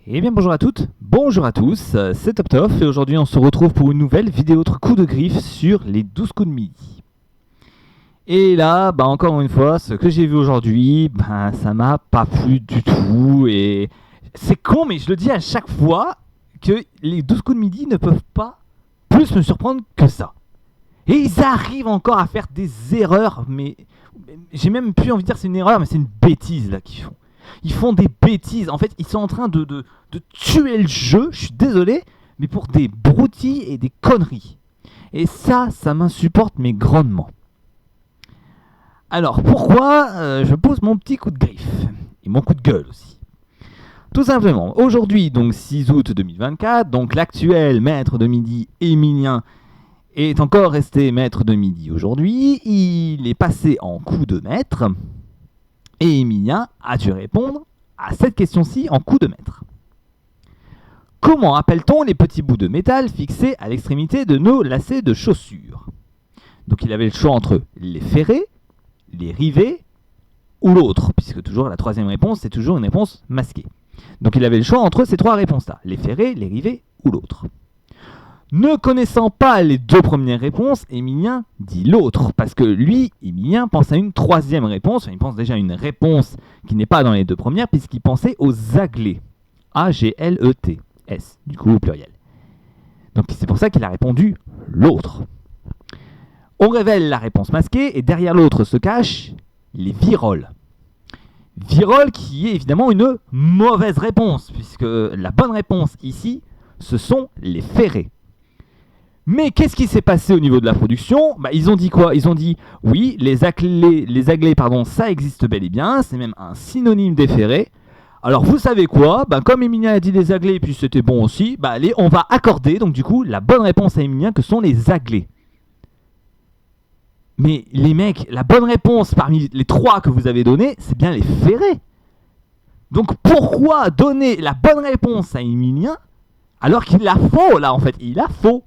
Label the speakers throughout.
Speaker 1: Eh bien bonjour à toutes, bonjour à tous, c'est TopToff et aujourd'hui on se retrouve pour une nouvelle vidéo autre coup de griffe sur les 12 coups de midi. Et là, encore une fois, ce que j'ai vu aujourd'hui, ça m'a pas plu du tout et c'est con mais je le dis à chaque fois que les 12 coups de midi ne peuvent pas plus me surprendre que ça. Et ils arrivent encore à faire des erreurs, mais j'ai même plus envie de dire c'est une erreur, mais c'est une bêtise là qu'ils font. Ils font des bêtises. En fait, ils sont en train de tuer le jeu, je suis désolé, mais pour des broutilles et des conneries. Et ça m'insupporte, mais grandement. Alors, pourquoi je pose mon petit coup de griffe et mon coup de gueule aussi. Tout simplement, aujourd'hui, donc 6 août 2024, donc l'actuel maître de midi Émilien est encore resté maître de midi aujourd'hui. Il est passé en coup de maître. Et Émilien a dû répondre à cette question-ci en coup de maître. Comment appelle-t-on les petits bouts de métal fixés à l'extrémité de nos lacets de chaussures? Donc il avait le choix entre les ferrets, les rivets ou l'autre, puisque toujours la troisième réponse, c'est toujours une réponse masquée. Donc il avait le choix entre ces trois réponses-là, les ferrets, les rivets ou l'autre. Ne connaissant pas les deux premières réponses, Émilien dit l'autre, parce que lui, Émilien, pense à une troisième réponse. Il pense déjà à une réponse qui n'est pas dans les deux premières, puisqu'il pensait aux aglets. A-G-L-E-T-S, du coup au pluriel. Donc c'est pour ça qu'il a répondu l'autre. On révèle la réponse masquée, et derrière l'autre se cachent les viroles. Viroles qui est évidemment une mauvaise réponse, puisque la bonne réponse ici, ce sont les ferrets. Mais qu'est-ce qui s'est passé au niveau de la production? Ils ont dit quoi? Ils ont dit, oui, les aglets, ça existe bel et bien, c'est même un synonyme des ferrets. Alors vous savez quoi? Comme Émilien a dit les aglets, et puis c'était bon aussi, allez, on va accorder, donc du coup, la bonne réponse à Émilien que sont les aglets. Mais les mecs, la bonne réponse parmi les trois que vous avez données, c'est bien les ferrets. Donc pourquoi donner la bonne réponse à Émilien alors qu'il a faux là en fait? Il a faux.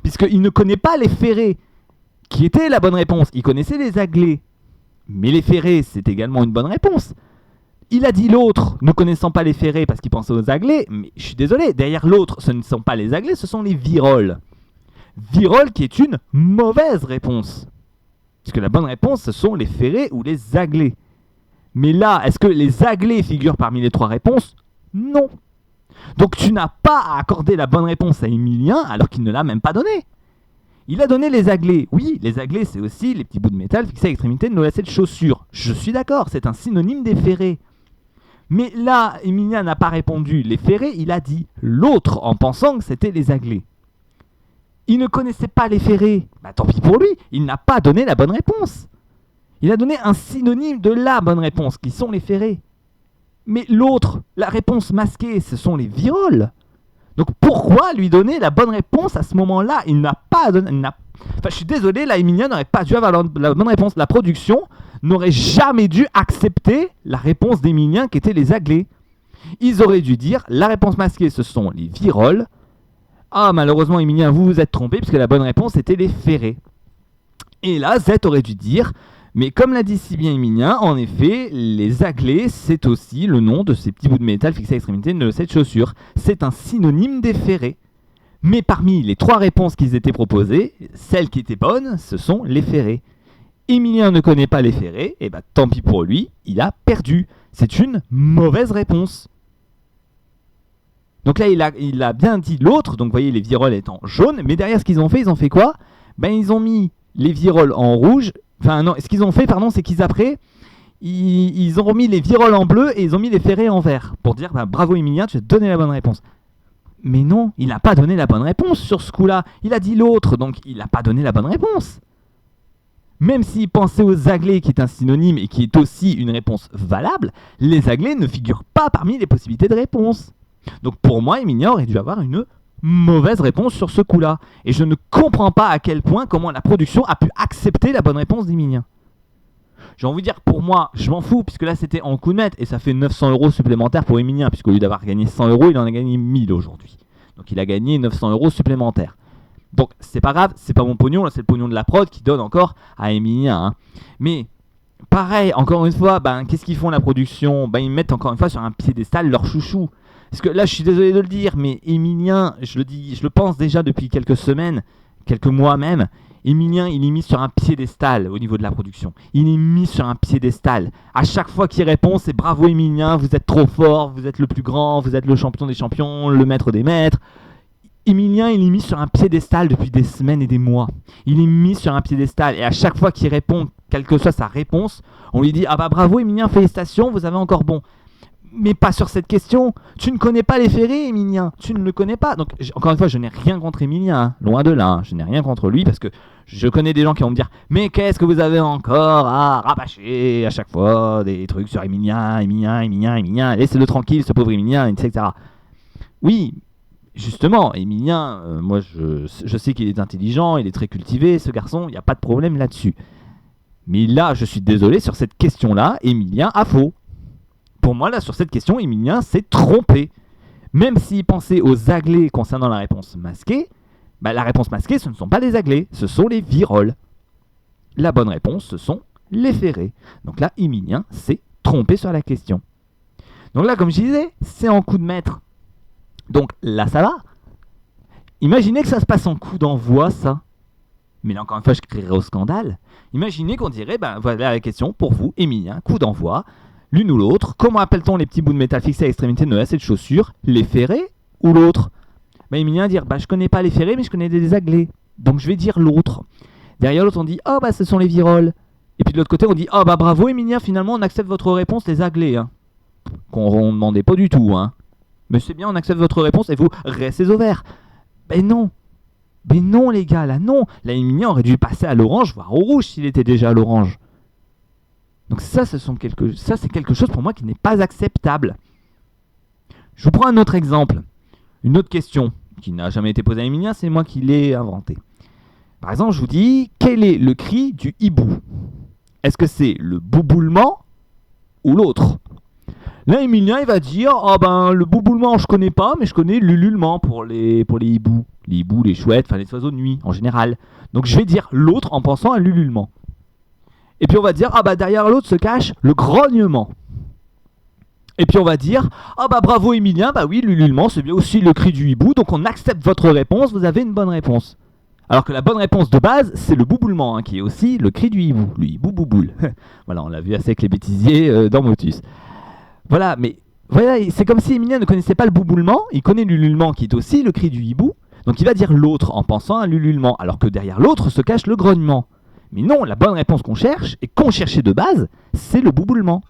Speaker 1: Puisqu'il ne connaît pas les ferrets, qui étaient la bonne réponse. Il connaissait les aglets. Mais les ferrets, c'est également une bonne réponse. Il a dit l'autre, ne connaissant pas les ferrets parce qu'il pensait aux aglets. Mais je suis désolé, derrière l'autre, ce ne sont pas les aglets, ce sont les viroles. Viroles qui est une mauvaise réponse. Puisque la bonne réponse, ce sont les ferrets ou les aglets. Mais là, est-ce que les aglets figurent parmi les trois réponses? Non. Donc tu n'as pas à accorder la bonne réponse à Émilien alors qu'il ne l'a même pas donnée. Il a donné les aglets. Oui, les aglets, c'est aussi les petits bouts de métal fixés à l'extrémité de nos lacets de chaussures. Je suis d'accord, c'est un synonyme des ferrets. Mais là, Émilien n'a pas répondu les ferrets, il a dit l'autre en pensant que c'était les aglets. Il ne connaissait pas les ferrets. Tant pis pour lui, il n'a pas donné la bonne réponse. Il a donné un synonyme de la bonne réponse, qui sont les ferrets. Mais l'autre, la réponse masquée, ce sont les viroles. Donc pourquoi lui donner la bonne réponse à ce moment-là? Il n'a pas donné... je suis désolé, là, Émilien n'aurait pas dû avoir la bonne réponse. La production n'aurait jamais dû accepter la réponse d'Émilien qui était les aglets. Ils auraient dû dire, la réponse masquée, ce sont les viroles. Ah, malheureusement, Émilien, vous vous êtes trompé, puisque la bonne réponse était les ferrets. Et là, Z aurait dû dire... Mais comme l'a dit si bien Émilien, en effet, les aglets, c'est aussi le nom de ces petits bouts de métal fixés à l'extrémité de cette chaussure. C'est un synonyme des ferrets. Mais parmi les trois réponses qui étaient proposées, celle qui était bonne, ce sont les ferrets. Émilien ne connaît pas les ferrets, et tant pis pour lui, il a perdu. C'est une mauvaise réponse. Donc là, il a bien dit l'autre, donc vous voyez les viroles étant jaunes, mais derrière ce qu'ils ont fait quoi? Ils ont mis les viroles en rouge. Enfin non, ce qu'ils ont fait, c'est qu'ils après, ils ont remis les viroles en bleu et ils ont mis les ferrets en vert. Pour dire, bravo Émilien, tu as donné la bonne réponse. Mais non, il n'a pas donné la bonne réponse sur ce coup-là. Il a dit l'autre, donc il n'a pas donné la bonne réponse. Même s'il pensait aux aglets, qui est un synonyme et qui est aussi une réponse valable, les aglets ne figurent pas parmi les possibilités de réponse. Donc pour moi, Émilien aurait dû avoir une mauvaise réponse sur ce coup-là. Et je ne comprends pas à quel point, comment la production a pu accepter la bonne réponse d'Émilien. J'ai envie de dire, pour moi, je m'en fous, puisque là c'était en coup de maître, et ça fait 900 € supplémentaires pour Émilien, puisqu'au lieu d'avoir gagné 100 €, il en a gagné 1000 aujourd'hui. Donc il a gagné 900 € supplémentaires. Donc c'est pas grave, c'est pas mon pognon, là c'est le pognon de la prod qui donne encore à Émilien. Mais pareil, encore une fois, qu'est-ce qu'ils font la production? Ils mettent encore une fois sur un piédestal leur chouchou. Parce que là, je suis désolé de le dire, mais Emilien, je le pense déjà depuis quelques semaines, quelques mois même. Emilien, il est mis sur un piédestal au niveau de la production. Il est mis sur un piédestal. À chaque fois qu'il répond, c'est bravo Emilien, vous êtes trop fort, vous êtes le plus grand, vous êtes le champion des champions, le maître des maîtres. Emilien, il est mis sur un piédestal depuis des semaines et des mois. Il est mis sur un piédestal et à chaque fois qu'il répond, quelle que soit sa réponse, on lui dit « Ah bah bravo Emilien, félicitations, vous avez encore bon ». Mais pas sur cette question. Tu ne connais pas les ferrés, Emilien. Tu ne le connais pas. Donc, encore une fois, je n'ai rien contre Emilien. Hein. Loin de là. Hein. Je n'ai rien contre lui parce que je connais des gens qui vont me dire « Mais qu'est-ce que vous avez encore à rabâcher à chaque fois des trucs sur Emilien, laissez-le tranquille, ce pauvre Emilien, etc. » Oui, justement, Emilien, moi, je sais qu'il est intelligent, il est très cultivé, ce garçon, il n'y a pas de problème là-dessus. Mais là, je suis désolé, sur cette question-là, Emilien a faux. Pour moi, là, sur cette question, Emilien s'est trompé. Même s'il pensait aux aglés concernant la réponse masquée, bah, la réponse masquée, ce ne sont pas les aglés, ce sont les viroles. La bonne réponse, ce sont les ferrés. Donc là, Emilien s'est trompé sur la question. Donc là, comme je disais, c'est en coup de maître. Donc là, ça va. Imaginez que ça se passe en coup d'envoi, ça. Mais là, encore une fois, je crierai au scandale. Imaginez qu'on dirait, ben voilà la question pour vous, Emilien, coup d'envoi. L'une ou l'autre. Comment appelle-t-on les petits bouts de métal fixés à l'extrémité de lacets de chaussures? Les ferrés ou l'autre? Bah, Emilien dire je connais pas les ferrés, mais je connais des aglés. Donc je vais dire l'autre. Derrière l'autre, on dit oh bah ce sont les viroles. Et puis de l'autre côté, on dit oh bah bravo Emilien, finalement on accepte votre réponse, les aglés. Hein. Qu'on ne demandait pas du tout. Hein. Mais c'est bien, on accepte votre réponse et vous restez au vert. Ben non. Mais non les gars, là non. Là Emilien aurait dû passer à l'orange, voire au rouge s'il était déjà à l'orange. Donc ça, c'est quelque chose pour moi qui n'est pas acceptable. Je vous prends un autre exemple. Une autre question qui n'a jamais été posée à Emilien, c'est moi qui l'ai inventée. Par exemple, je vous dis, quel est le cri du hibou? Est-ce que c'est le bouboulement ou l'autre? Là, Emilien, il va dire, oh ben, le bouboulement, je connais pas, mais je connais l'ululement pour les hiboux. Les hiboux, les chouettes, enfin les oiseaux de nuit, en général. Donc je vais dire l'autre en pensant à l'ululement. Et puis on va dire, ah bah derrière l'autre se cache le grognement. Et puis on va dire, ah bah bravo Emilien, bah oui, l'ululement c'est bien aussi le cri du hibou, donc on accepte votre réponse, vous avez une bonne réponse. Alors que la bonne réponse de base, c'est le bouboulement, hein, qui est aussi le cri du hibou, le hibou bouboule. Voilà, on l'a vu assez avec les bêtisiers dans Motus. Voilà, mais voilà, c'est comme si Emilien ne connaissait pas le bouboulement, il connaît l'ululement qui est aussi le cri du hibou, donc il va dire l'autre en pensant à l'ululement, alors que derrière l'autre se cache le grognement. Mais non, la bonne réponse qu'on cherche, et qu'on cherchait de base, c'est le bouboulement.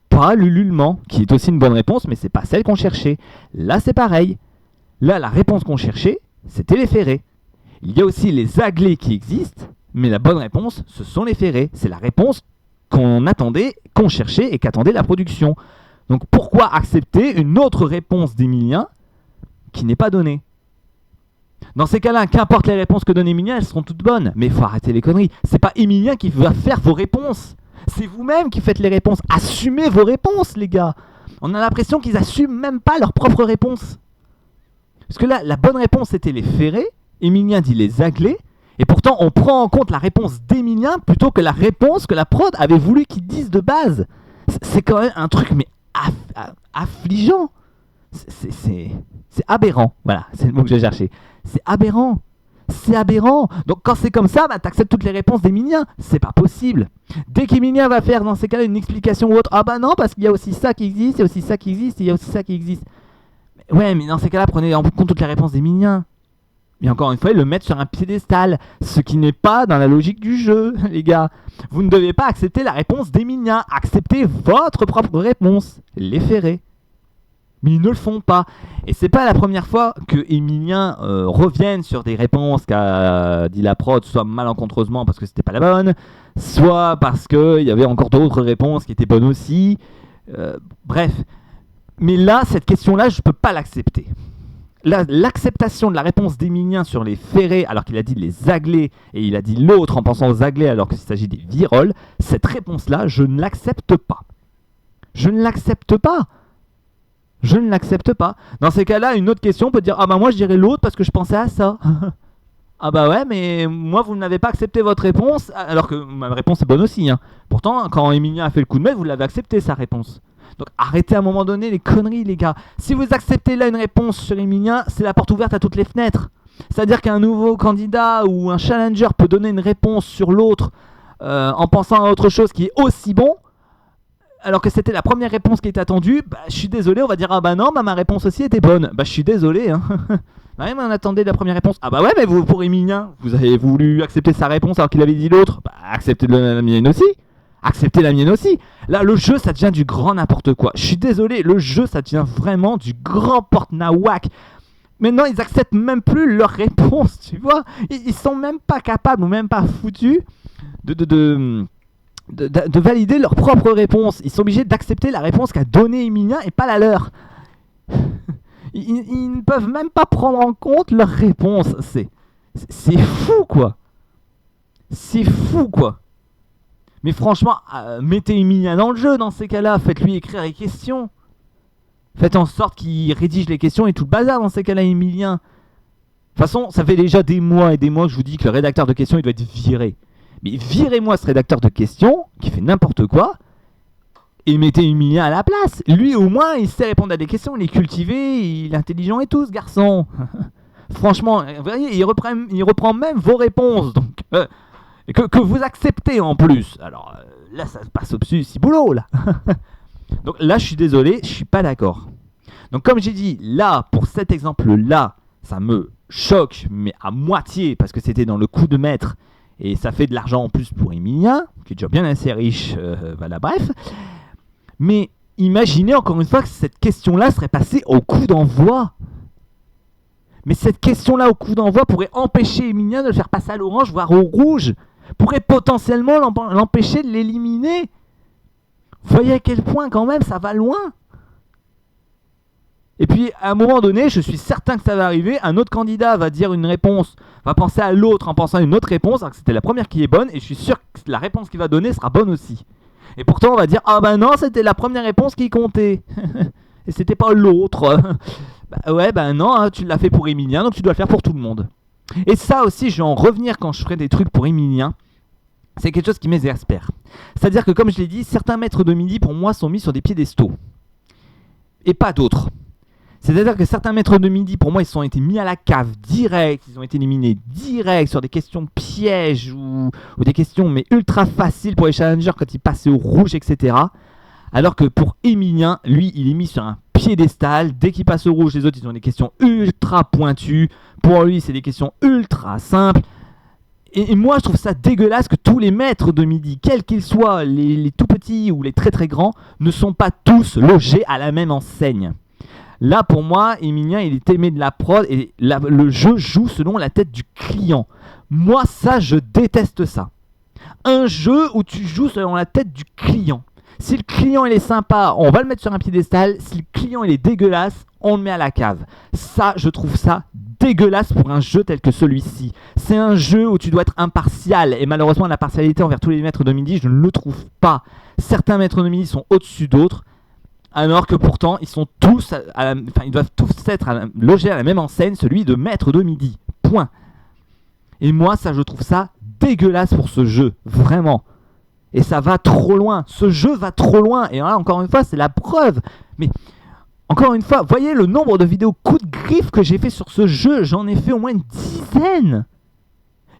Speaker 1: Pas l'ululement, qui est aussi une bonne réponse, mais c'est pas celle qu'on cherchait. Là, c'est pareil. Là, la réponse qu'on cherchait, c'était les ferrés. Il y a aussi les aglés qui existent, mais la bonne réponse, ce sont les ferrés. C'est la réponse qu'on attendait, qu'on cherchait et qu'attendait la production. Donc pourquoi accepter une autre réponse d'Emilien qui n'est pas donnée? Dans ces cas-là, qu'importe les réponses que donne Emilien, elles seront toutes bonnes. Mais il faut arrêter les conneries. C'est pas Emilien qui va faire vos réponses. C'est vous-même qui faites les réponses. Assumez vos réponses, les gars. On a l'impression qu'ils assument même pas leurs propres réponses. Parce que là, la bonne réponse c'était les ferrés. Emilien dit les aglés. Et pourtant, on prend en compte la réponse d'Emilien plutôt que la réponse que la prod avait voulu qu'ils disent de base. C'est quand même un truc mais affligeant. C'est aberrant. Voilà, c'est le mot que j'ai cherché. C'est aberrant. C'est aberrant. Donc quand c'est comme ça, bah, t'acceptes toutes les réponses d'Emilien. C'est pas possible. Dès qu'Emilien va faire dans ces cas-là une explication ou autre, ah bah non, parce qu'il y a aussi ça qui existe, il y a aussi ça qui existe, il y a aussi ça qui existe. Ouais, mais dans ces cas-là, prenez en compte toutes les réponses d'Emilien. Mais encore une fois, le mettre sur un piédestal. Ce qui n'est pas dans la logique du jeu, les gars. Vous ne devez pas accepter la réponse d'Emilien. Acceptez votre propre réponse. Les ferrés. Mais ils ne le font pas. Et c'est pas la première fois que Emilien revienne sur des réponses qu'a dit la prod, soit malencontreusement parce que c'était pas la bonne, soit parce qu'il y avait encore d'autres réponses qui étaient bonnes aussi. Bref. Mais là, cette question-là, je peux pas l'accepter. L'acceptation de la réponse d'Emilien sur les ferrés, alors qu'il a dit les aglés, et il a dit l'autre en pensant aux aglés alors qu'il s'agit des viroles, cette réponse-là, je ne l'accepte pas. Je ne l'accepte pas. Je ne l'accepte pas. Dans ces cas-là, une autre question peut dire « Ah bah moi je dirais l'autre parce que je pensais à ça. » Ah bah ouais, mais moi vous n'avez pas accepté votre réponse, alors que ma réponse est bonne aussi. Hein. Pourtant, quand Emilien a fait le coup de maître, vous l'avez accepté sa réponse. Donc arrêtez à un moment donné les conneries, les gars. Si vous acceptez là une réponse sur Emilien, c'est la porte ouverte à toutes les fenêtres. C'est-à-dire qu'un nouveau candidat ou un challenger peut donner une réponse sur l'autre en pensant à autre chose qui est aussi bon, alors que c'était la première réponse qui était attendue. Bah, je suis désolé, on va dire ah bah non, bah, ma réponse aussi était bonne. Bah je suis désolé, hein. Bah ouais, mais on attendait la première réponse. Ah bah ouais, mais vous, pour Emilien, vous avez voulu accepter sa réponse alors qu'il avait dit l'autre. Bah acceptez la mienne aussi. Acceptez la mienne aussi. Là, le jeu, ça devient du grand n'importe quoi. Je suis désolé, le jeu, ça devient vraiment du grand porte-nawak. Maintenant, ils acceptent même plus leurs réponses, tu vois. Ils sont même pas capables ou même pas foutus de valider leur propre réponse. Ils sont obligés d'accepter la réponse qu'a donnée Emilien et pas la leur. Ils ne peuvent même pas prendre en compte leur réponse. C'est fou, quoi. C'est fou, quoi. Mais franchement, mettez Emilien dans le jeu dans ces cas-là. Faites-lui écrire les questions. Faites en sorte qu'il rédige les questions et tout le bazar dans ces cas-là, Emilien. De toute façon, ça fait déjà des mois et des mois que je vous dis que le rédacteur de questions, il doit être viré. Mais virez-moi ce rédacteur de questions qui fait n'importe quoi et mettez Emilien à la place. Lui, au moins, il sait répondre à des questions, il est cultivé, il est intelligent et tout, ce garçon. Franchement, vous voyez, il reprend même vos réponses. Donc, que vous acceptez en plus. Alors là, ça se passe au-dessus, c'est boulot, là. Donc là, je suis désolé, je suis pas d'accord. Donc comme j'ai dit, là, pour cet exemple-là, ça me choque, mais à moitié, parce que c'était dans le coup de maître, et ça fait de l'argent en plus pour Emilien, qui est déjà bien assez riche, voilà, bref. Mais imaginez encore une fois que cette question-là serait passée au coup d'envoi. Mais cette question-là au coup d'envoi pourrait empêcher Emilien de le faire passer à l'orange, voire au rouge, pourrait potentiellement l'empêcher de l'éliminer. Vous voyez à quel point quand même ça va loin. Et puis à un moment donné, je suis certain que ça va arriver, un autre candidat va dire une réponse, va penser à l'autre en pensant à une autre réponse, alors que c'était la première qui est bonne, et je suis sûr que la réponse qu'il va donner sera bonne aussi. Et pourtant on va dire, ah bah non, c'était la première réponse qui comptait, et c'était pas l'autre. Bah ouais, bah non, hein, tu l'as fait pour Emilien, donc tu dois le faire pour tout le monde. Et ça aussi, je vais en revenir quand je ferai des trucs pour Emilien. C'est quelque chose qui m'exaspère. C'est-à-dire que, comme je l'ai dit, certains maîtres de midi, pour moi, sont mis sur des piédestaux. Et pas d'autres. C'est-à-dire que certains maîtres de midi, pour moi, ils ont été mis à la cave direct, ils ont été éliminés direct sur des questions pièges ou des questions mais ultra faciles pour les challengers quand ils passaient au rouge, etc. Alors que pour Emilien, lui, il est mis sur un piédestal. Dès qu'il passe au rouge, les autres, ils ont des questions ultra pointues. Pour lui, c'est des questions ultra simples. Et moi, je trouve ça dégueulasse que tous les maîtres de midi, quels qu'ils soient, les tout petits ou les très très grands, ne sont pas tous logés à la même enseigne. Là, pour moi, Emilien, il est aimé de la prod et le jeu joue selon la tête du client. Moi, ça, je déteste ça. Un jeu où tu joues selon la tête du client. Si le client, il est sympa, on va le mettre sur un piédestal. Si le client, il est dégueulasse, on le met à la cave. Ça, je trouve ça dégueulasse pour un jeu tel que celui-ci. C'est un jeu où tu dois être impartial. Et malheureusement, la partialité envers tous les maîtres de midi, je ne le trouve pas. Certains maîtres de midi sont au-dessus d'autres. Alors que pourtant, ils sont tous, ils doivent tous être logés à la même enseigne, celui de maître de midi. Point. Et moi, ça, je trouve ça dégueulasse pour ce jeu, vraiment. Et ça va trop loin. Ce jeu va trop loin. Et là, encore une fois, c'est la preuve. Mais encore une fois, voyez le nombre de vidéos coups de griffe que j'ai fait sur ce jeu. J'en ai fait au moins une dizaine.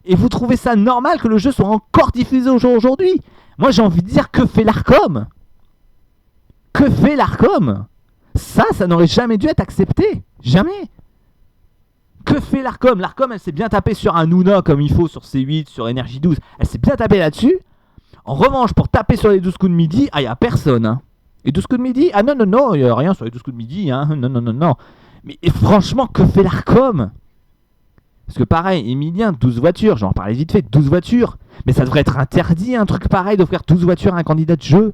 Speaker 1: Et vous trouvez ça normal que le jeu soit encore diffusé aujourd'hui? Moi, j'ai envie de dire, que fait l'Arcom? Que fait l'Arcom? Ça n'aurait jamais dû être accepté. Jamais. Que fait l'Arcom? L'Arcom, elle s'est bien tapée sur un Nuna comme il faut, sur C8, sur Energy 12. Elle s'est bien tapée là-dessus. En revanche, pour taper sur les 12 coups de midi, il n'y a personne. Hein. Les 12 coups de midi? Ah non, il n'y a rien sur les 12 coups de midi. Hein. Non. Mais franchement, que fait l'Arcom? Parce que pareil, Emilien, 12 voitures, j'en parlais vite fait, 12 voitures. Mais ça devrait être interdit, un truc pareil, d'offrir 12 voitures à un candidat de jeu.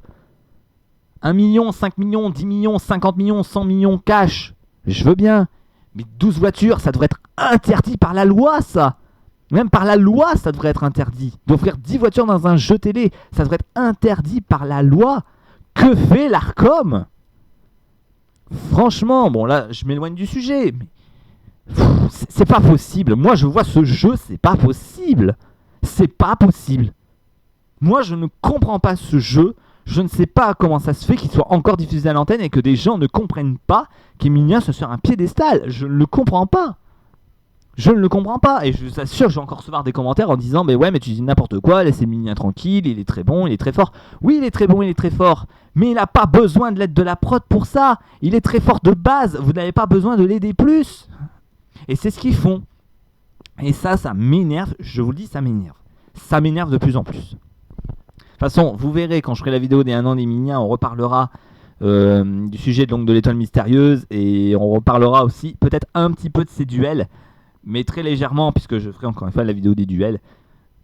Speaker 1: 1 million, 5 millions, 10 millions, 50 millions, 100 millions cash. Je veux bien. Mais 12 voitures, ça devrait être interdit par la loi, ça. Même par la loi, ça devrait être interdit. D'offrir 10 voitures dans un jeu télé, ça devrait être interdit par la loi. Que fait l'Arcom? Franchement, bon là, je m'éloigne du sujet, mais c'est pas possible. Moi, je vois ce jeu, c'est pas possible. C'est pas possible. Moi, je ne comprends pas ce jeu. Je ne sais pas comment ça se fait qu'il soit encore diffusé à l'antenne et que des gens ne comprennent pas qu'Emilien soit sur un piédestal. Je ne le comprends pas. Je ne le comprends pas. Et je vous assure, je vais encore recevoir des commentaires en disant mais ouais, mais tu dis n'importe quoi, laisse Emilien tranquille, il est très bon, il est très fort. Oui, il est très bon, il est très fort. Mais il n'a pas besoin de l'aide de la prod pour ça. Il est très fort de base. Vous n'avez pas besoin de l'aider plus. Et c'est ce qu'ils font. Et ça m'énerve. Je vous le dis, ça m'énerve. Ça m'énerve de plus en plus. De toute façon, vous verrez quand je ferai la vidéo des 1 an d'Emilien, on reparlera du sujet de l'étoile mystérieuse et on reparlera aussi peut-être un petit peu de ses duels, mais très légèrement puisque je ferai encore une fois la vidéo des duels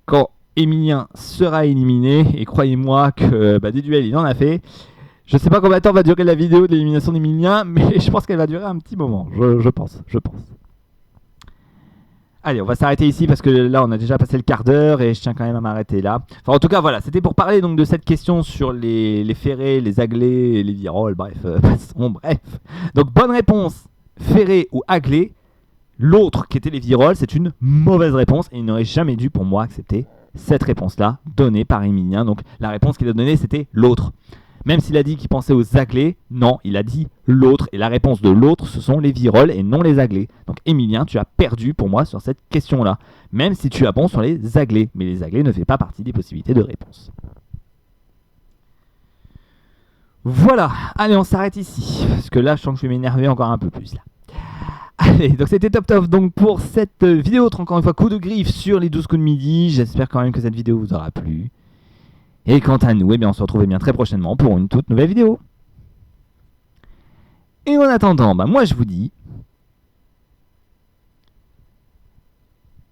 Speaker 1: quand Emilien sera éliminé. Et croyez-moi que des duels il en a fait. Je sais pas combien de temps va durer la vidéo de l'élimination d'Emilien, mais je pense qu'elle va durer un petit moment, je pense. Allez, on va s'arrêter ici parce que là, on a déjà passé le quart d'heure et je tiens quand même à m'arrêter là. Enfin, en tout cas, voilà, c'était pour parler donc de cette question sur les ferrés, les aglés, les viroles, bref. Bref. Donc, bonne réponse, ferré ou aglé. L'autre, qui était les viroles, c'est une mauvaise réponse et il n'aurait jamais dû, pour moi, accepter cette réponse-là, donnée par Emilien. Donc, la réponse qu'il a donnée, c'était l'autre. Même s'il a dit qu'il pensait aux aglés, non, il a dit l'autre. Et la réponse de l'autre, ce sont les viroles et non les aglés. Donc Emilien, tu as perdu pour moi sur cette question-là. Même si tu as bon sur les aglés. Mais les aglés ne font pas partie des possibilités de réponse. Voilà, allez, on s'arrête ici. Parce que là, je sens que je vais m'énerver encore un peu plus. Là. Allez, donc c'était top donc pour cette vidéo. Encore une fois, coup de griffe sur les 12 coups de midi. J'espère quand même que cette vidéo vous aura plu. Et quant à nous, on se retrouve bien très prochainement pour une toute nouvelle vidéo. Et en attendant, moi je vous dis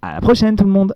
Speaker 1: à la prochaine tout le monde.